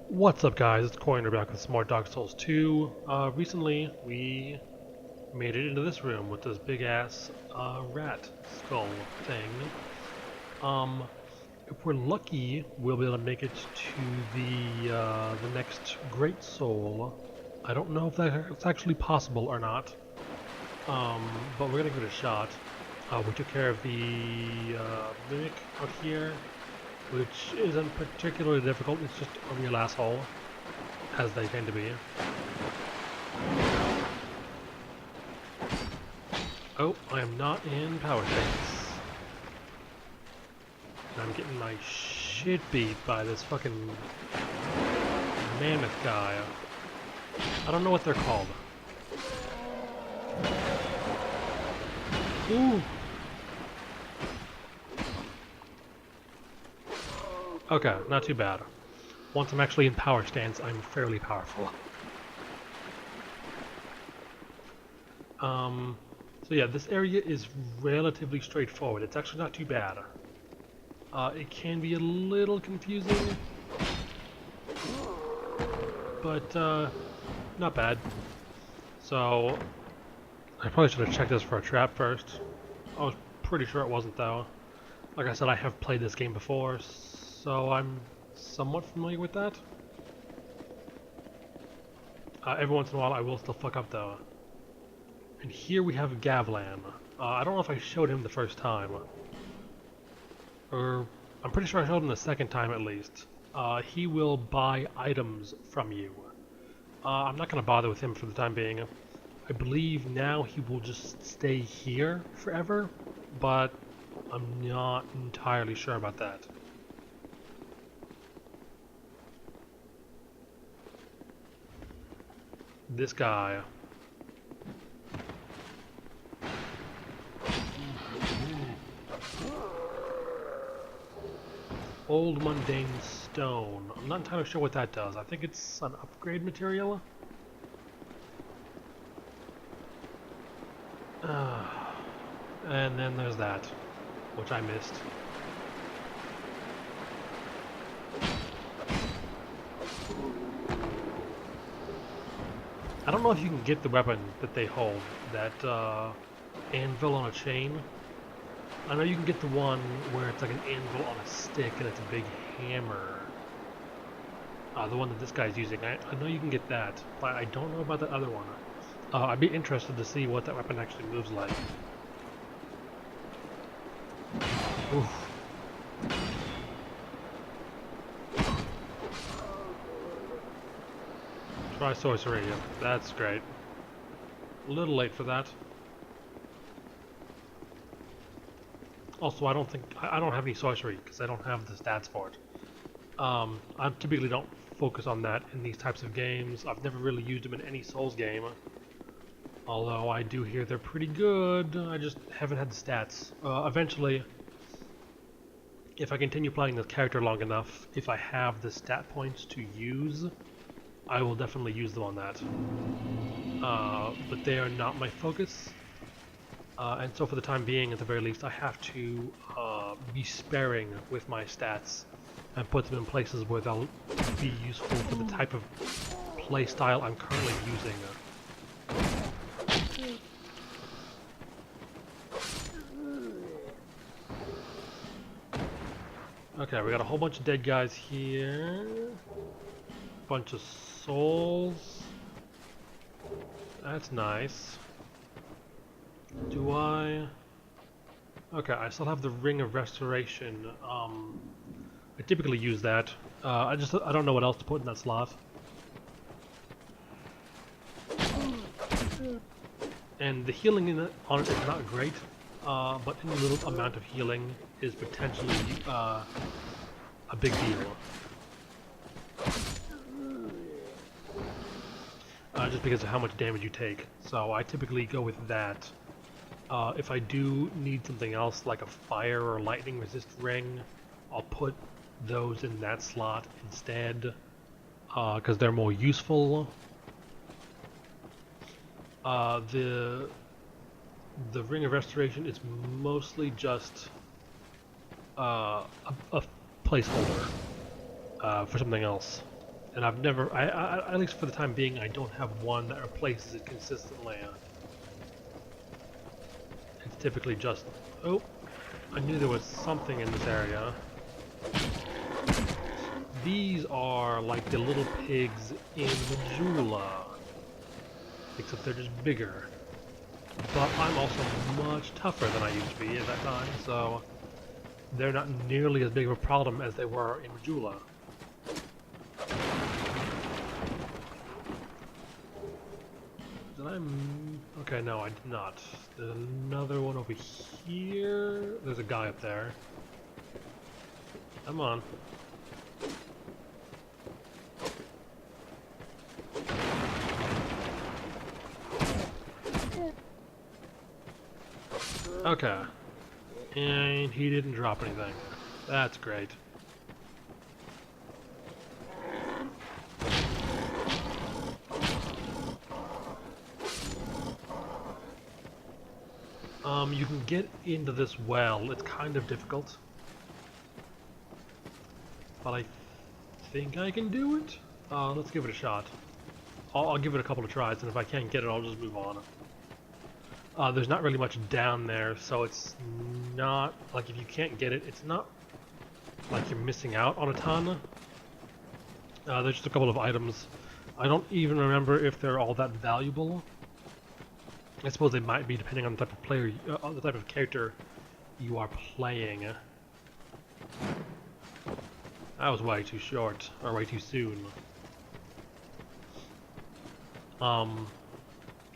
What's up, guys? It's Coiner back with some more Dark Souls 2. Recently, we made it into this room with this big-ass rat skull thing. If we're lucky, we'll be able to make it to the next Great Soul. I don't know if that's actually possible or not, but we're gonna give it a shot. We took care of the mimic out here, which isn't particularly difficult. It's just a real asshole, as they tend to be. Oh, I am not in power states. And I'm getting my shit beat by this fucking mammoth guy. I don't know what they're called. Ooh! Okay, not too bad. Once I'm actually in power stance, I'm fairly powerful. So yeah, this area is relatively straightforward. It's actually not too bad. It can be a little confusing, but not bad. So I probably should have checked this for a trap first. I was pretty sure it wasn't though. Like I said, I have played this game before, so I'm somewhat familiar with that. Every once in a while I will still fuck up though. And here we have Gavlan. I don't know if I showed him the first time. Or, I'm pretty sure I showed him the second time at least. He will buy items from you. I'm not going to bother with him for the time being. I believe now he will just stay here forever, but I'm not entirely sure about that. This guy. Old Mundane Stone. I'm not entirely sure what that does. I think it's an upgrade material. And then there's that, which I missed. I don't know if you can get the weapon that they hold, that anvil on a chain. I know you can get the one where it's like an anvil on a stick and it's a big hammer. The one that this guy's using. I know you can get that, but I don't know about that other one. I'd be interested to see what that weapon actually moves like. Oof. Try sorcery. That's great. A little late for that. Also, I don't have any sorcery because I don't have the stats for it. I typically don't focus on that in these types of games. I've never really used them in any Souls game. Although I do hear they're pretty good. I just haven't had the stats. Eventually, if I continue playing this character long enough, if I have the stat points to use, I will definitely use them on that. But they are not my focus. And so for the time being, at the very least, I have to be sparing with my stats and put them in places where they'll be useful for the type of playstyle I'm currently using. Okay, we got a whole bunch of dead guys here. Bunch of souls. That's nice. Do I... Okay, I still have the Ring of Restoration. I typically use that. I don't know what else to put in that slot. And the healing on it is not great, but any little amount of healing is potentially a big deal. Just because of how much damage you take. So I typically go with that. If I do need something else, like a fire or lightning resist ring, I'll put those in that slot instead, because they're more useful. The Ring of Restoration is mostly just a placeholder for something else. And I've never, at least for the time being, I don't have one that replaces it consistently. It's typically just, oh, I knew there was something in this area. These are like the little pigs in Majula, except they're just bigger. But I'm also much tougher than I used to be at that time, so they're not nearly as big of a problem as they were in Majula. Did I... Okay, no, I did not. There's another one over here. There's a guy up there. Come on. Okay. And he didn't drop anything. That's great. You can get into this well. It's kind of difficult. But I think I can do it. Let's give it a shot. I'll give it a couple of tries, and if I can't get it, I'll just move on. There's not really much down there, so it's not, like, if you can't get it, it's not like you're missing out on a ton. There's just a couple of items. I don't even remember if they're all that valuable. I suppose they might be, depending on the type of player, the type of character you are playing. That was way too short, or way too soon. I'm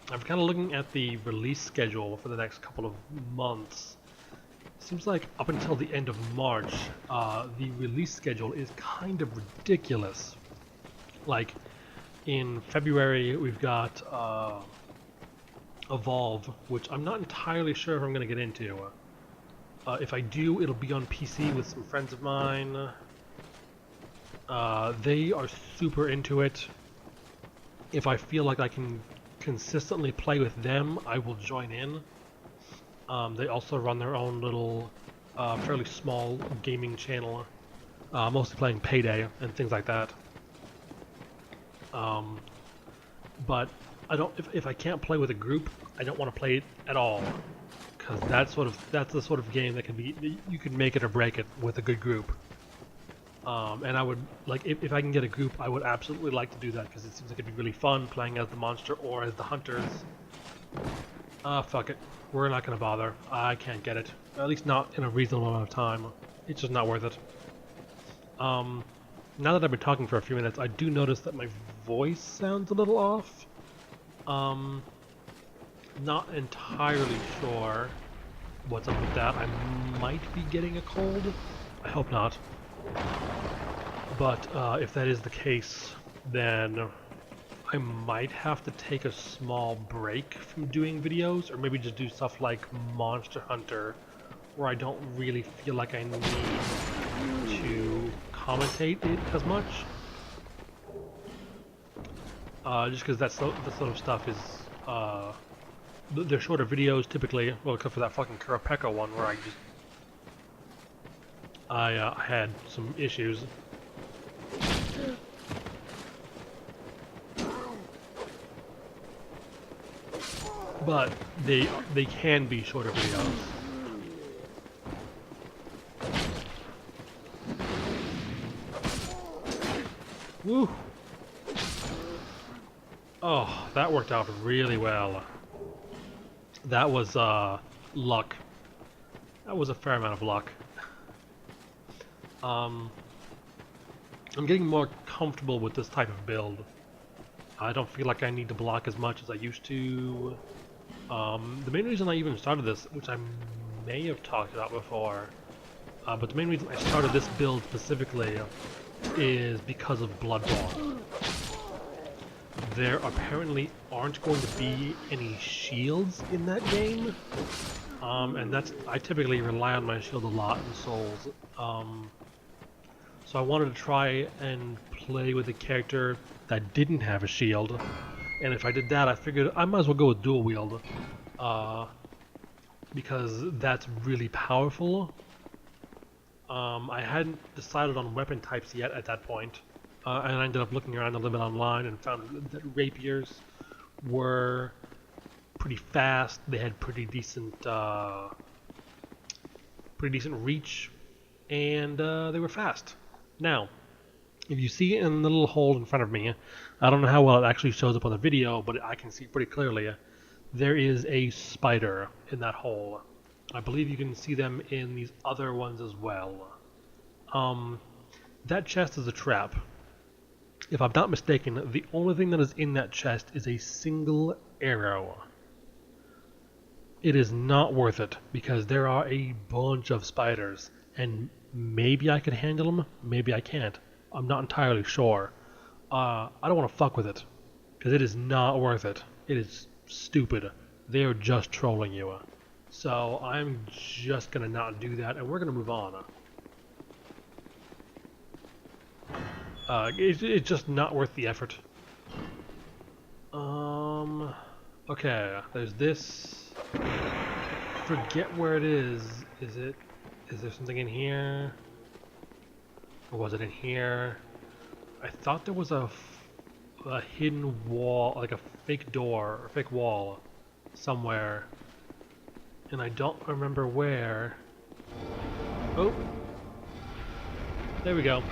kind of looking at the release schedule for the next couple of months. Seems like up until the end of March, the release schedule is kind of ridiculous. Like, in February we've got Evolve, which I'm not entirely sure if I'm going to get into. If I do, it'll be on PC with some friends of mine. They are super into it. If I feel like I can consistently play with them, I will join in. They also run their own little, fairly small gaming channel, mostly playing Payday and things like that. But I don't. If I can't play with a group, I don't want to play it at all, because that's the sort of game that can be, you can make it or break it with a good group. And I would like, if I can get a group, I would absolutely like to do that, because it seems like it'd be really fun playing as the monster or as the hunters. Fuck it. We're not gonna bother. I can't get it. At least not in a reasonable amount of time. It's just not worth it. Now that I've been talking for a few minutes, I do notice that my voice sounds a little off. Not entirely sure what's up with that. I might be getting a cold. I hope not. But if that is the case, then I might have to take a small break from doing videos, or maybe just do stuff like Monster Hunter, where I don't really feel like I need to commentate it as much. Just because that sort of stuff is, they're shorter videos typically, well, except for that fucking Kurapeka one where I had some issues. But they can be shorter videos. Woo! Oh, that worked out really well. That was luck. That was a fair amount of luck. I'm getting more comfortable with this type of build. I don't feel like I need to block as much as I used to. The main reason I even started this, which I may have talked about before, but the main reason I started this build specifically is because of Bloodborne. There apparently aren't going to be any shields in that game, and I typically rely on my shield a lot in Souls. So I wanted to try and play with a character that didn't have a shield, and if I did that, I figured I might as well go with dual wield, because that's really powerful. I hadn't decided on weapon types yet at that point, and I ended up looking around a little bit online and found that rapiers were pretty fast. They had pretty decent reach, and they were fast. Now, if you see in the little hole in front of me, I don't know how well it actually shows up on the video, but I can see pretty clearly. There is a spider in that hole. I believe you can see them in these other ones as well. That chest is a trap. If I'm not mistaken, the only thing that is in that chest is a single arrow. It is not worth it, because there are a bunch of spiders, and maybe I could handle them, maybe I can't. I'm not entirely sure. I don't want to fuck with it, because it is not worth it. It is stupid. They are just trolling you. So I'm just gonna not do that, and we're gonna move on. It's just not worth the effort. Okay, there's this. Forget where it is. Is there something in here? Or was it in here? I thought there was a hidden wall, like a fake door or fake wall somewhere. And I don't remember where. Oh! There we go.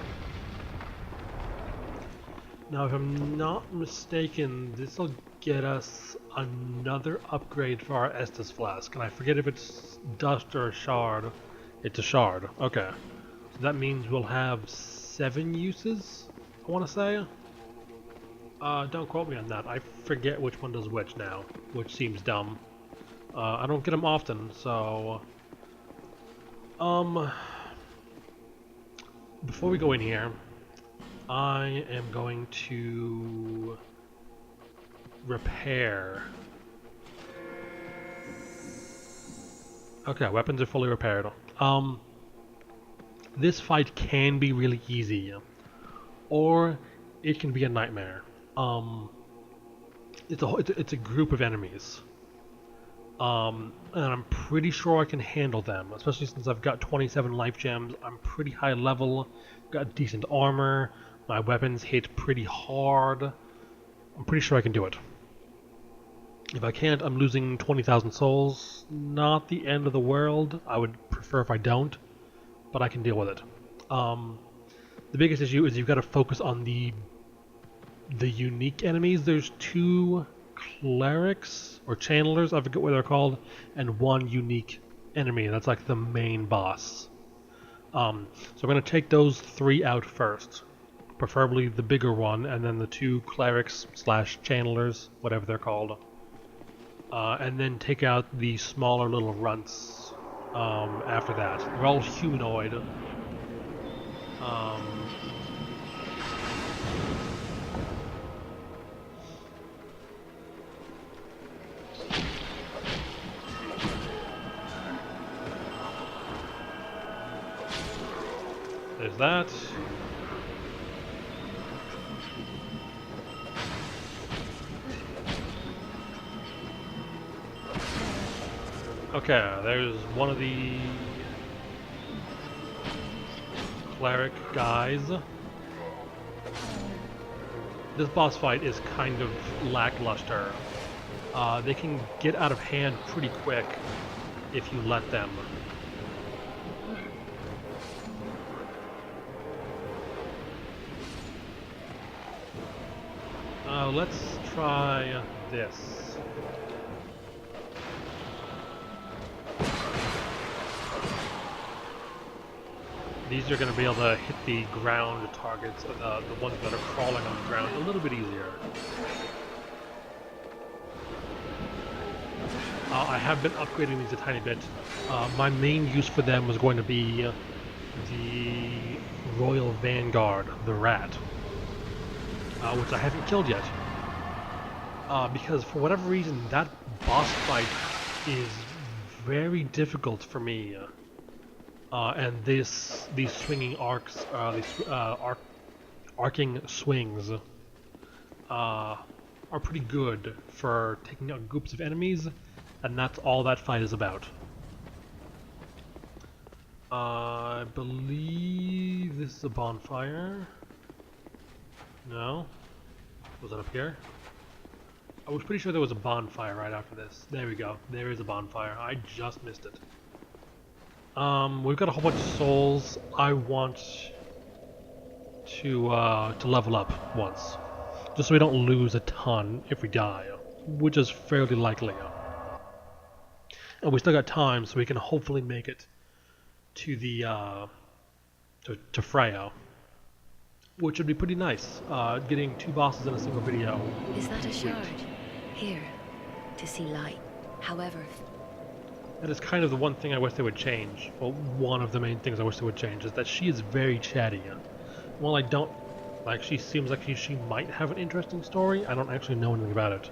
Now, if I'm not mistaken, this will get us another upgrade for our Estus Flask. And I forget if it's dust or a shard. It's a shard. Okay. So that means we'll have 7 uses, I want to say. Don't quote me on that. I forget which one does which now, which seems dumb. I don't get them often, so... Before we go in here, I am going to repair. Okay, weapons are fully repaired. This fight can be really easy, or it can be a nightmare. It's a group of enemies, and I'm pretty sure I can handle them, especially since I've got 27 life gems. I'm pretty high level, got decent armor, my weapons hit pretty hard. I'm pretty sure I can do it. If I can't, I'm losing 20,000 souls. Not the end of the world. I would prefer if I don't, but I can deal with it. The biggest issue is you've got to focus on the unique enemies. There's 2 clerics or channelers, I forget what they're called, and 1 unique enemy. That's like the main boss. So I'm going to take those 3 out first, preferably the bigger one, and then the 2 clerics / channelers, whatever they're called, and then take out the smaller little runts after that. They're all humanoid. There's that. Okay, there's one of the cleric guys. This boss fight is kind of lackluster. They can get out of hand pretty quick if you let them. Let's try this. These are going to be able to hit the ground targets, the ones that are crawling on the ground, a little bit easier. I have been upgrading these a tiny bit. My main use for them was going to be the Royal Vanguard, the rat, which I haven't killed yet. Because for whatever reason, that boss fight is very difficult for me. And these swinging arcs, arcing swings, are pretty good for taking out groups of enemies, and that's all that fight is about. I believe this is a bonfire. No? Was it up here? I was pretty sure there was a bonfire right after this. There we go. There is a bonfire. I just missed it. We've got a whole bunch of souls. I want to level up once, just so we don't lose a ton if we die, which is fairly likely. And we still got time, so we can hopefully make it to the to Freja, which would be pretty nice. Getting 2 bosses in a single video. Is that a shard? Here, to see light. However, that is kind of the one thing I wish they would change. Well, one of the main things I wish they would change is that she is very chatty. While I don't, like, she seems like she might have an interesting story, I don't actually know anything about it.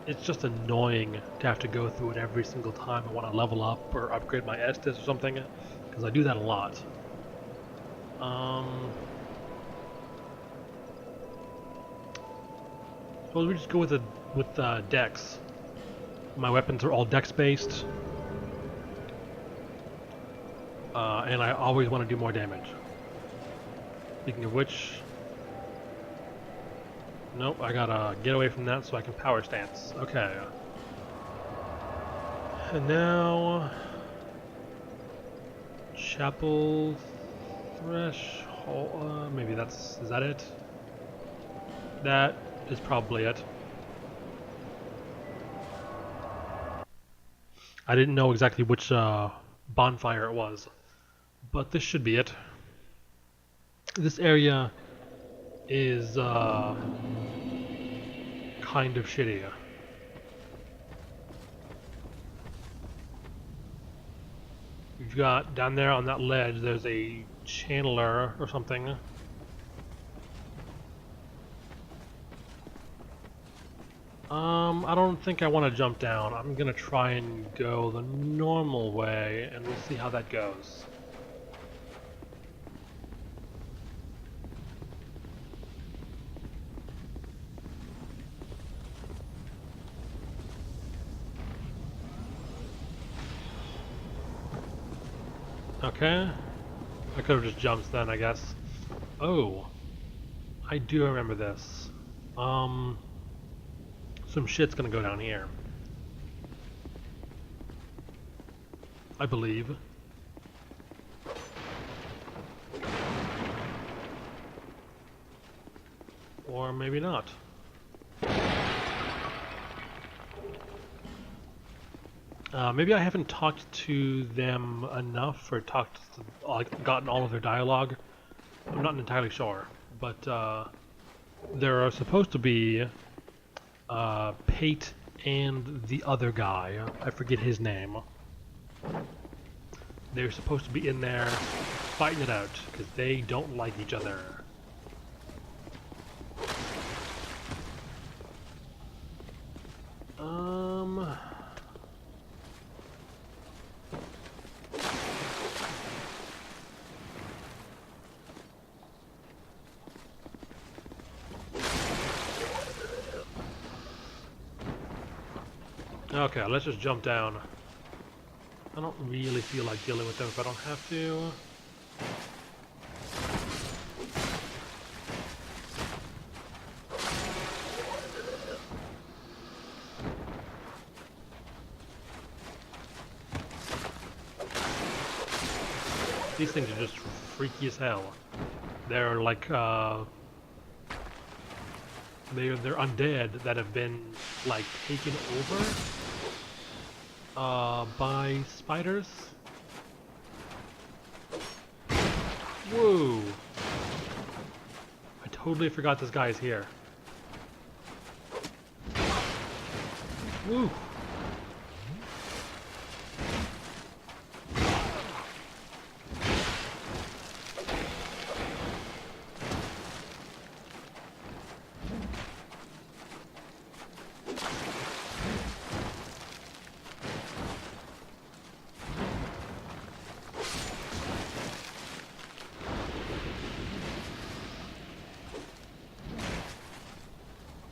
It's just annoying to have to go through it every single time I want to level up or upgrade my Estus or something, because I do that a lot. Suppose we just go with Dex. My weapons are all Dex based, and I always want to do more damage. Speaking of which, nope, I gotta get away from that so I can power stance. Okay. And now, Chapel Threshold. Maybe is that it? That is probably it. I didn't know exactly which bonfire it was, but this should be it. This area is kind of shitty. You've got down there on that ledge, there's a channeler or something. I don't think I want to jump down. I'm gonna try and go the normal way, and we'll see how that goes. Okay. I could have just jumped then, I guess. Oh. I do remember this. Some shit's gonna go down here. I believe. Or maybe not. Maybe I haven't talked to them enough, or gotten all of their dialogue. I'm not entirely sure, but there are supposed to be Pate and the other guy. I forget his name. They're supposed to be in there fighting it out because they don't like each other. Okay, let's just jump down. I don't really feel like dealing with them if I don't have to. These things are just freaky as hell. They're like, they're undead that have been, like, taken over by spiders. Whoa! I totally forgot this guy is here. Woo!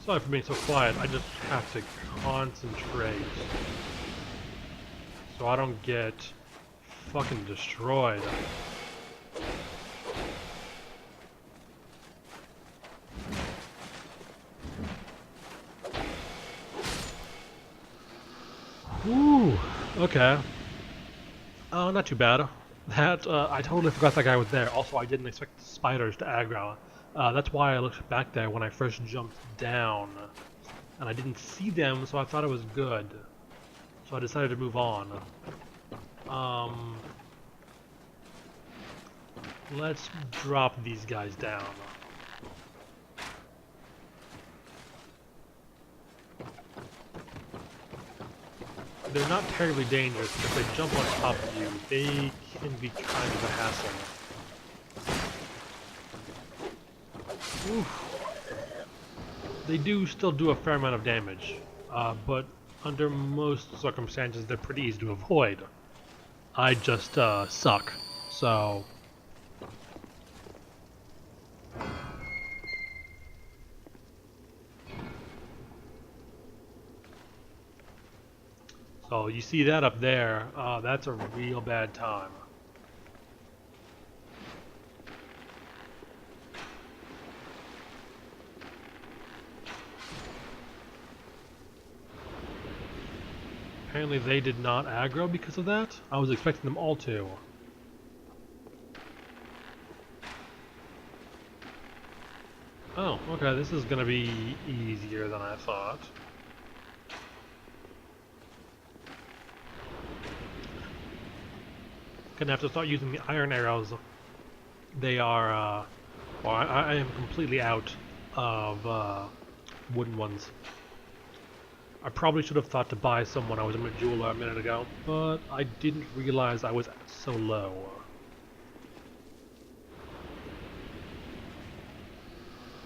Sorry for being so quiet, I just have to concentrate so I don't get fucking destroyed. Ooh, okay. Not too bad. That, I totally forgot that guy was there. Also, I didn't expect the spiders to aggro. That's why I looked back there when I first jumped down. And I didn't see them, so I thought it was good. So I decided to move on. Um, let's drop these guys down. They're not terribly dangerous, but if they jump on top of you, they can be kind of a hassle. Oof. They do still do a fair amount of damage, but under most circumstances, they're pretty easy to avoid. I just suck, so... So you see that up there, that's a real bad time. Apparently they did not aggro because of that. I was expecting them all to. Oh, okay, this is gonna be easier than I thought. Gonna have to start using the iron arrows. They are, well, I am completely out of wooden ones. I probably should have thought to buy some when I was in a jeweler a minute ago, but I didn't realize I was so low.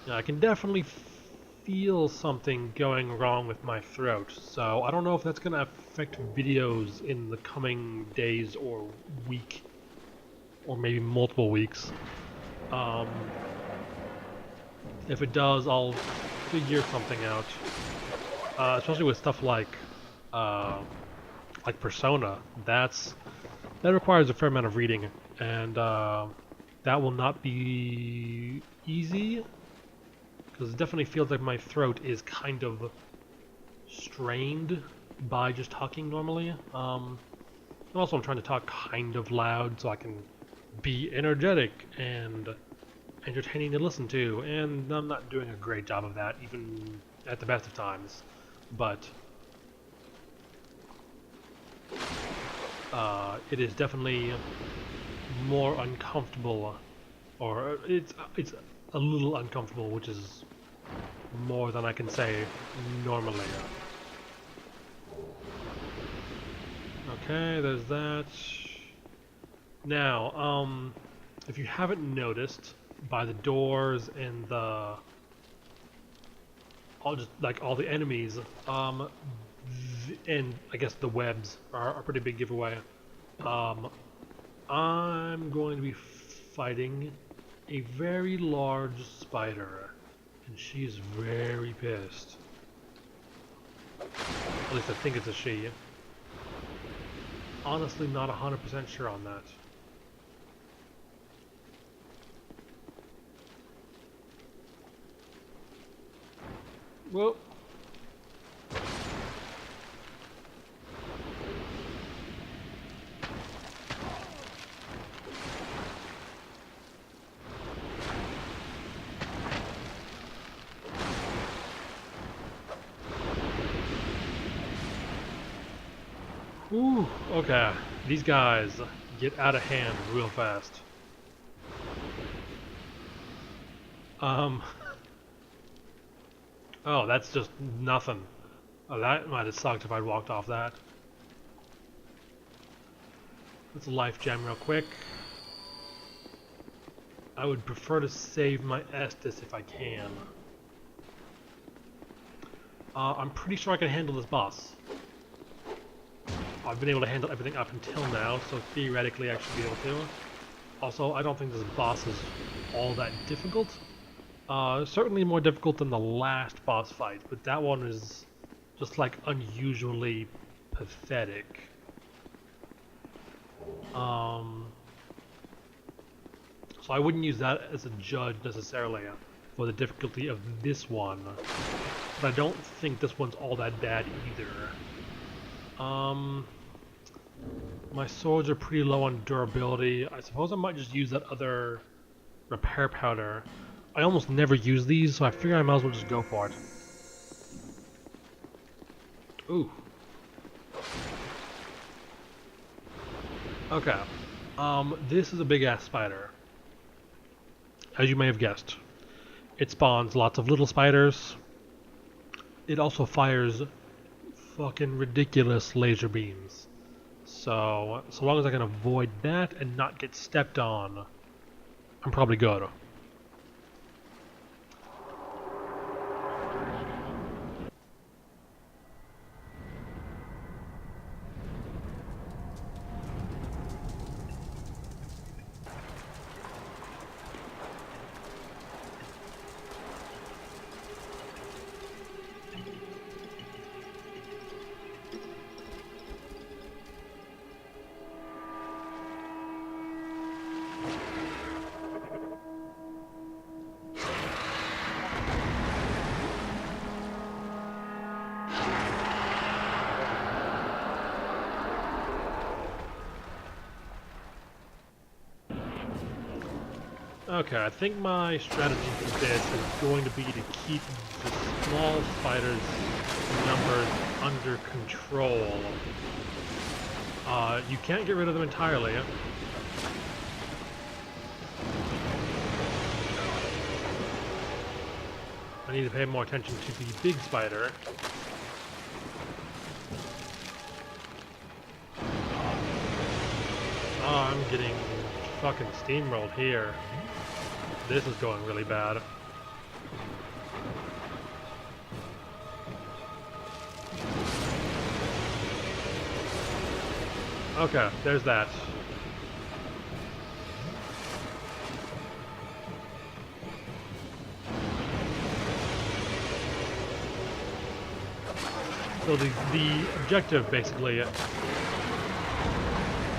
Yeah, I can definitely feel something going wrong with my throat, so I don't know if that's going to affect videos in the coming days or week, or maybe multiple weeks. If it does, I'll figure something out. Especially with stuff like Persona, that requires a fair amount of reading, and that will not be easy, because it definitely feels like my throat is kind of strained by just talking normally. Also, I'm trying to talk kind of loud so I can be energetic and entertaining to listen to, and I'm not doing a great job of that, even at the best of times. But it is definitely more uncomfortable, or it's a little uncomfortable, which is more than I can say normally. Okay, there's that. Now, if you haven't noticed, by the doors and the all the enemies, and I guess the webs are a pretty big giveaway. I'm going to be fighting a very large spider, and she's very pissed. At least I think it's a she. Honestly, not 100% sure on that. Whoa. Ooh, okay. These guys get out of hand real fast. Oh, that's just nothing. Oh, that might have sucked if I'd walked off that. Let's life gem real quick. I would prefer to save my Estus if I can. I'm pretty sure I can handle this boss. I've been able to handle everything up until now, so theoretically I should be able to. Also, I don't think this boss is all that difficult. Certainly more difficult than the last boss fight, but that one is just like unusually pathetic. So I wouldn't use that as a judge necessarily for the difficulty of this one, but I don't think this one's all that bad either. Um, my swords are pretty low on durability. I suppose I might just use that other repair powder. I almost never use these, so I figure I might as well just go for it. Ooh. Okay. This is a big-ass spider. As you may have guessed. It spawns lots of little spiders. It also fires fucking ridiculous laser beams. So long as I can avoid that and not get stepped on, I'm probably good. Okay, I think my strategy for this is going to be to keep the small spiders' numbers under control. You can't get rid of them entirely. I need to pay more attention to the big spider. Oh, I'm getting fucking steamrolled here. This is going really bad. Okay, there's that. So the objective basically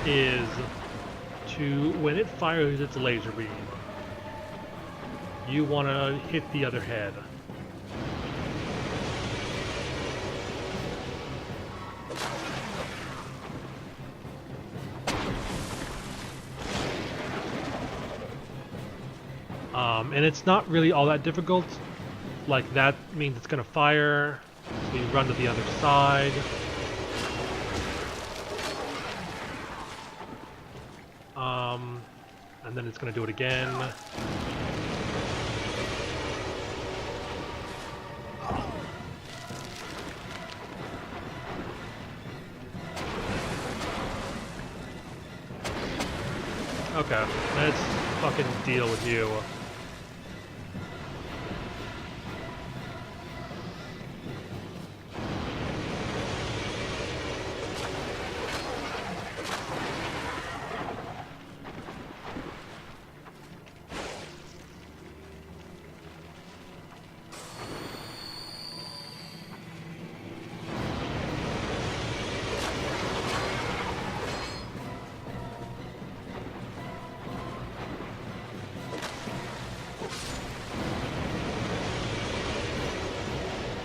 is to, when it fires its laser beam, you want to hit the other head. And it's not really all that difficult. Like, that means it's going to fire, so you run to the other side. And then it's going to do it again. Okay, let's fucking deal with you.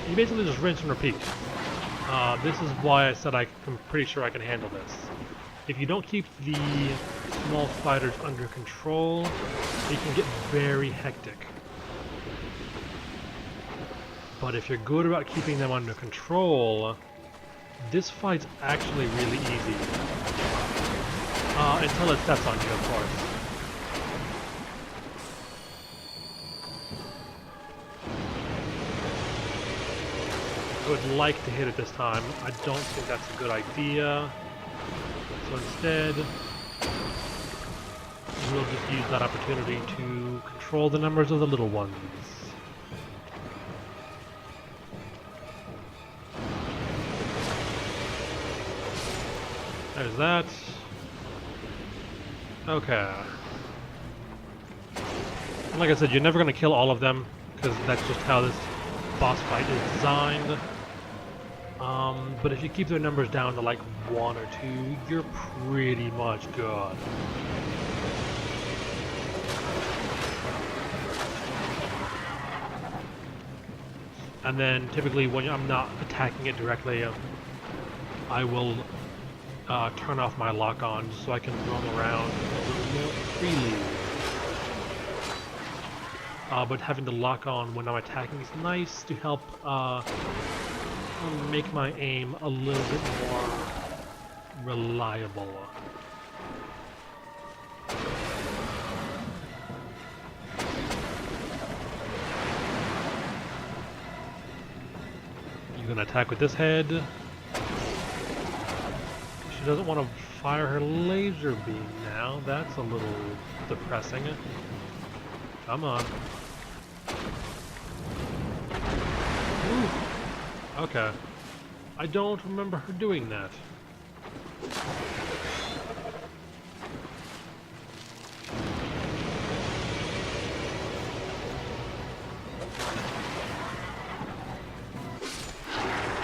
You basically just rinse and repeat. This is why I said I'm pretty sure I can handle this. If you don't keep the small spiders under control, it can get very hectic. But if you're good about keeping them under control, this fight's actually really easy. Until it steps on you, of course. I would like to hit it this time. I don't think that's a good idea. So instead, we'll just use that opportunity to control the numbers of the little ones. There's that. Okay. And like I said, you're never going to kill all of them, because that's just how this boss fight is designed. But if you keep their numbers down to like 1 or 2, you're pretty much good. And then typically when I'm not attacking it directly, I will turn off my lock-on just so I can roam around a little more freely. But having the lock-on when I'm attacking is nice to help make my aim a little bit more reliable. You're gonna attack with this head. She doesn't want to fire her laser beam now. That's a little depressing. Come on. Ooh. Okay. I don't remember her doing that.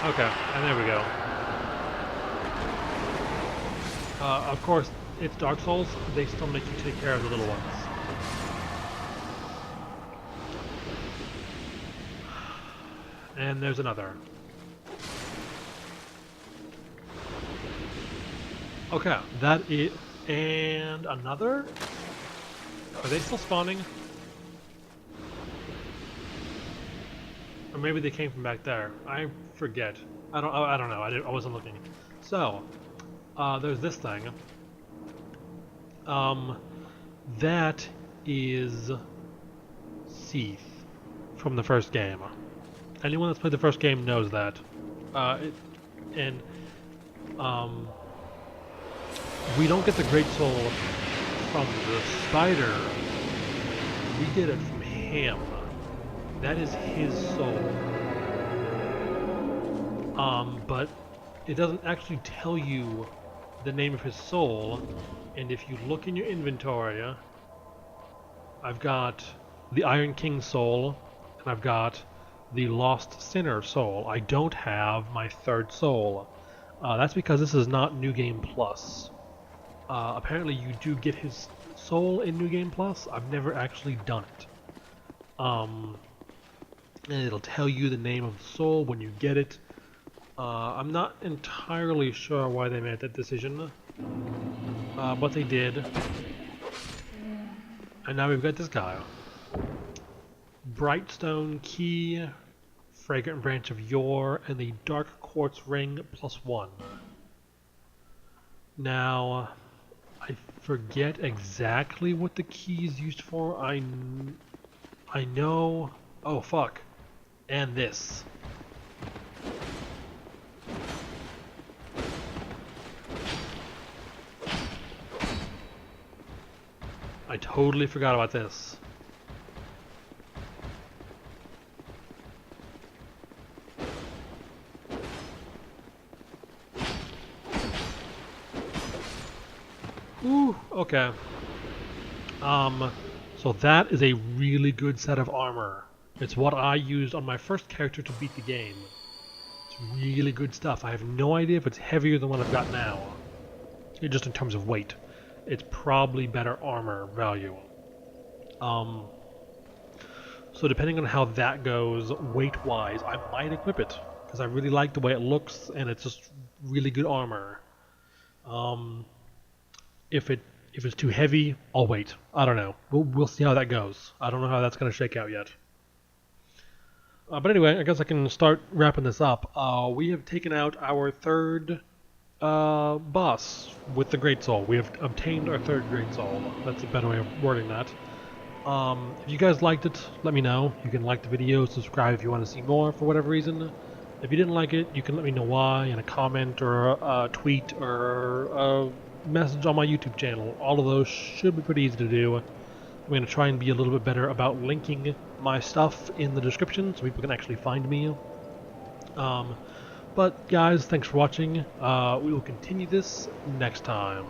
Okay, and there we go. Of course, it's Dark Souls. They still make you take care of the little ones. And there's another. Okay, that is... And another? Are they still spawning? Or maybe they came from back there. I forget. I don't know. I wasn't looking. So, there's this thing. That is Seath from the first game. Anyone that's played the first game knows that. We don't get the Great Soul from the spider. We get it from him. That is his soul. But it doesn't actually tell you the name of his soul. And if you look in your inventory, I've got the Iron King soul, and I've got the Lost Sinner soul. I don't have my third soul. That's because this is not New Game Plus. Apparently you do get his soul in New Game Plus. I've never actually done it. And it'll tell you the name of the soul when you get it. I'm not entirely sure why they made that decision. But they did. And now we've got this guy. Brightstone Key, Fragrant Branch of Yore, and the Dark Quartz Ring +1. Now, I forget exactly what the key is used for. I know... Oh, fuck. And this. I totally forgot about this. Ooh, okay. So that is a really good set of armor. It's what I used on my first character to beat the game. It's really good stuff. I have no idea if it's heavier than what I've got now. Just in terms of weight. It's probably better armor value. So depending on how that goes, weight-wise, I might equip it. Because I really like the way it looks, and it's just really good armor. If it's too heavy, I'll wait. I don't know. We'll see how that goes. I don't know how that's going to shake out yet. But anyway, I guess I can start wrapping this up. We have taken out our third boss with the Great Soul. We have obtained our third Great Soul. That's a better way of wording that. If you guys liked it, let me know. You can like the video, subscribe if you want to see more for whatever reason. If you didn't like it, you can let me know why in a comment or a tweet or a message on my YouTube channel. All of those should be pretty easy to do. I'm going to try and be a little bit better about linking my stuff in the description so people can actually find me. But guys, thanks for watching. We will continue this next time.